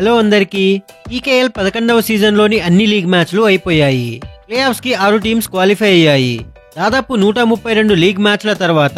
Hello అందరికీ ఈకేఎల్ 11వ సీజన్లోని అన్ని league మ్యాచ్లు అయిపోయాయి. ప్లే ఆఫ్స్కి 6 టీమ్స్ క్వాలిఫై అయ్యాయి. దాదాపు 132 లీగ్ మ్యాచ్ల తర్వాత,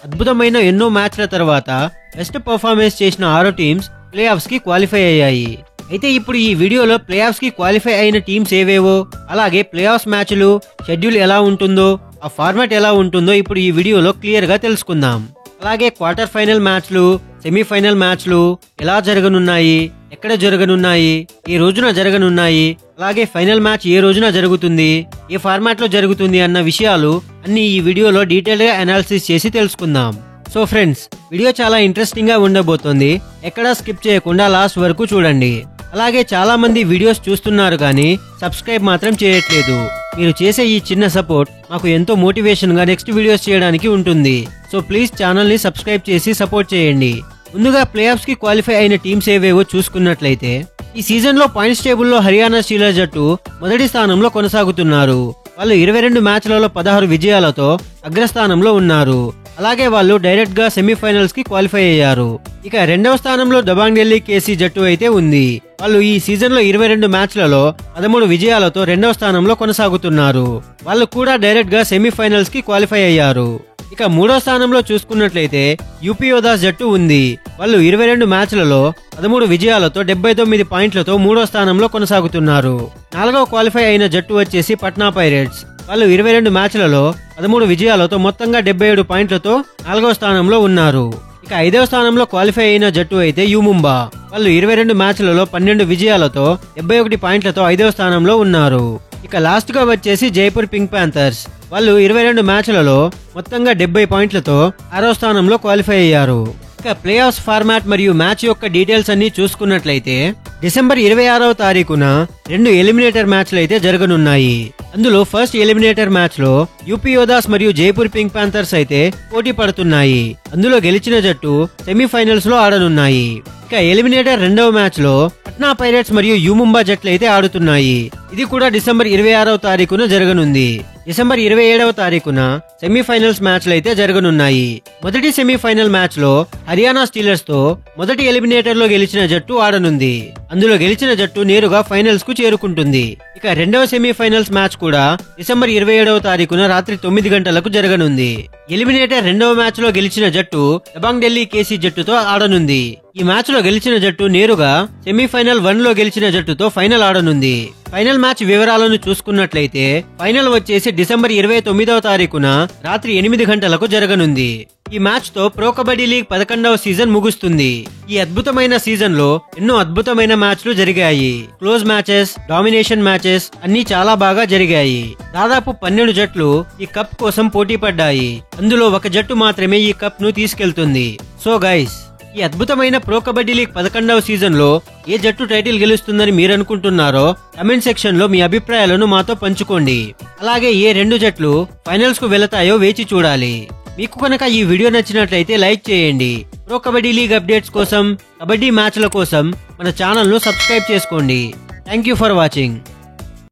అద్భుతమైన ఎన్నో మ్యాచ్ల తర్వాత బెస్ట్ పర్ఫార్మెన్స్ చేసిన 6 టీమ్స్ ప్లే ఆఫ్స్కి క్వాలిఫై అయ్యాయి. అయితే ఇప్పుడు ఈ వీడియోలో ప్లే ఆఫ్స్కి క్వాలిఫై అయిన టీమ్స్ ఏవేవో, అలాగే ప్లే ఆఫ్స్ మ్యాచ్లు షెడ్యూల్ ఎలా ఉంటుందో, ఆ ఫార్మాట్ ఎలా ఉంటుందో ఇప్పుడు ఈ వీడియోలో క్లియర్గా తెలుసుకుందాం. అలాగే క్వార్టర్ ఫైనల్ మ్యాచ్లు, సెమీఫైనల్ మ్యాచ్లు ఎలా జరగనున్నాయి, ఎక్కడ జరగనున్నాయి, ఏ రోజున జరగనున్నాయి, అలాగే ఫైనల్ మ్యాచ్ ఏ రోజున జరుగుతుంది, ఏ ఫార్మాట్ లో జరుగుతుంది అన్న విషయాలు అన్ని ఈ వీడియోలో డీటెయిల్ గా అనాలిసిస్ చేసి తెలుసుకుందాం. సో ఫ్రెండ్స్, వీడియో చాలా ఇంట్రెస్టింగ్ గా ఉండబోతోంది. ఎక్కడా స్కిప్ చేయకుండా లాస్ట్ వరకు చూడండి. అలాగే చాలా మంది వీడియోస్ చూస్తున్నారు కానీ సబ్స్క్రైబ్ మాత్రం చేయట్లేదు. మీరు చేసే ఈ చిన్న సపోర్ట్ మాకు ఎంతో మోటివేషన్ గా నెక్స్ట్ వీడియోస్ చేయడానికి ఉంటుంది. సో ప్లీజ్ ఛానల్ ని సబ్స్క్రైబ్ చేసి సపోర్ట్ చేయండి. ముందుగా ప్లే ఆఫ్స్ కి క్వాలిఫై అయిన టీమ్స్ ఏవేవో చూసుకున్నట్లయితే, ఈ సీజన్ లో పాయింట్స్ టేబుల్ లో హర్యానా స్టీలర్స్ జట్టు మొదటి స్థానంలో కొనసాగుతున్నారు. వాళ్ళు 22 మ్యాచ్లలో 16 విజయాలతో అగ్రస్థానంలో ఉన్నారు. అలాగే వాళ్ళు డైరెక్ట్ గా సెమీఫైనల్స్ కి క్వాలిఫై అయ్యారు. ఇక రెండవ స్థానంలో దబాంగ్ ఢిల్లీ కేసీ జట్టు అయితే ఉంది. వాళ్ళు ఈ సీజన్ లో 22 మ్యాచ్లలో 13 విజయాలతో రెండవ స్థానంలో కొనసాగుతున్నారు. వాళ్ళు కూడా డైరెక్ట్ గా సెమీఫైనల్స్ కి క్వాలిఫై అయ్యారు. ఇక మూడో స్థానంలో చూసుకున్నట్లయితే యూపీయోదాస్ జట్టు ఉంది. వాళ్ళు 22 మ్యాచ్లలో 13 విజయాలతో 79 పాయింట్లతో మూడో స్థానంలో కొనసాగుతున్నారు. నాలుగవ క్వాలిఫై అయిన జట్టు వచ్చేసి పట్నా పైరేట్స్. వాళ్ళు 22 మ్యాచ్లలో 13 విజయాలతో మొత్తంగా 77 పాయింట్లతో 4వ స్థానంలో ఉన్నారు. ఇక 5వ స్థానంలో క్వాలిఫై అయిన జట్టు అయితే యూ ముంబా. వాళ్ళు 22 మ్యాచ్లలో 12 విజయాలతో 71 పాయింట్లతో 5వ స్థానంలో ఉన్నారు. ఇక లాస్ట్ గా వచ్చేసి జైపూర్ పింక్ ప్యాంథర్స్. వాళ్ళు 22 మ్యాచ్లలో మొత్తంగా 70 పాయింట్లతో 6వ స్థానంలో క్వాలిఫై అయ్యారు. ఇక ప్లే ఆఫ్స్ ఫార్మాట్ మరియు మ్యాచ్ యొక్క డీటెయిల్స్ అన్ని చూసుకున్నట్లయితే, డిసెంబర్ 26వ తారీఖున 2 ఎలిమినేటర్ మ్యాచ్లు అయితే జరగనున్నాయి. అందులో ఫస్ట్ ఎలిమినేటర్ మ్యాచ్ లో యూపీయోదాస్ మరియు జైపూర్ పింక్ ప్యాంథర్స్ అయితే పోటీ పడుతున్నాయి. అందులో గెలిచిన జట్టు సెమీఫైనల్స్ లో ఆడనున్నాయి. ఇక ఎలిమినేటర్ రెండవ మ్యాచ్ లో పట్నా పైరేట్స్ మరియు యూ ముంబా జట్లు అయితే ఆడుతున్నాయి. ఇది కూడా డిసెంబర్ 26వ తారీఖున జరగనుంది. డిసెంబర్ 27వ తారీఖున సెమీఫైనల్స్ మ్యాచ్లు అయితే జరగనున్నాయి. మొదటి సెమీఫైనల్ మ్యాచ్ లో హర్యానా స్టీలర్స్ తో మొదటి ఎలిమినేటర్ లో గెలిచిన జట్టు ఆడనుంది. అందులో గెలిచిన జట్టు నేరుగా ఫైనల్స్ కు చేరుకుంటుంది. ఇక రెండవ సెమీఫైనల్స్ మ్యాచ్ కూడా డిసెంబర్ 27వ తారీఖున రాత్రి 9 గంటలకు జరగనుంది. ఎలిమినేటర్ రెండవ మ్యాచ్ లో గెలిచిన జట్టు దబాంగ్ ఢిల్లీ కేసీ జట్టుతో ఆడనుంది. ఈ మ్యాచ్ లో గెలిచిన జట్టు నేరుగా సెమీఫైనల్ 1 లో గెలిచిన జట్టుతో ఫైనల్ ఆడనుంది. ఫైనల్ మ్యాచ్ వివరాలను చూసుకున్నట్లయితే, ఫైనల్ వచ్చేసి డిసెంబర్ 29వ తారీఖున రాత్రి 8 గంటలకు జరగనుంది. ఈ మ్యాచ్ తో ప్రో కబడ్డీ లీగ్ 11వ సీజన్ ముగుస్తుంది. ఈ అద్భుతమైన సీజన్ లో ఎన్నో అద్భుతమైన మ్యాచ్లు జరిగాయి. క్లోజ్ మ్యాచెస్, డామినేషన్ మ్యాచెస్ అన్ని చాలా బాగా జరిగాయి. దాదాపు 12 జట్లు ఈ కప్ కోసం పోటీ పడ్డాయి. అందులో ఒక జట్టు మాత్రమే ఈ కప్ ను తీసుకెళ్తుంది. సో గైస్, ఈ అద్భుతమైన ప్రో కబడ్డీ లీగ్ 11వ సీజన్ లో ఏ జట్టు టైటిల్ గెలుస్తుందని మీరు అనుకుంటున్నారో కమెంట్ సెక్షన్ లో మీ అభిప్రాయాలను మాతో పంచుకోండి. అలాగే ఏ 2 జట్లు ఫైనల్స్ కు వెళతాయో వేచి చూడాలి. మీకు కనుక ఈ వీడియో నచ్చినట్లయితే లైక్ చేయండి. ప్రో కబడ్డీ లీగ్ అప్డేట్స్ కోసం, కబడ్డీ మ్యాచ్ల కోసం మన ఛానల్ ను సబ్స్క్రైబ్ చేసుకోండి. Thank you for watching.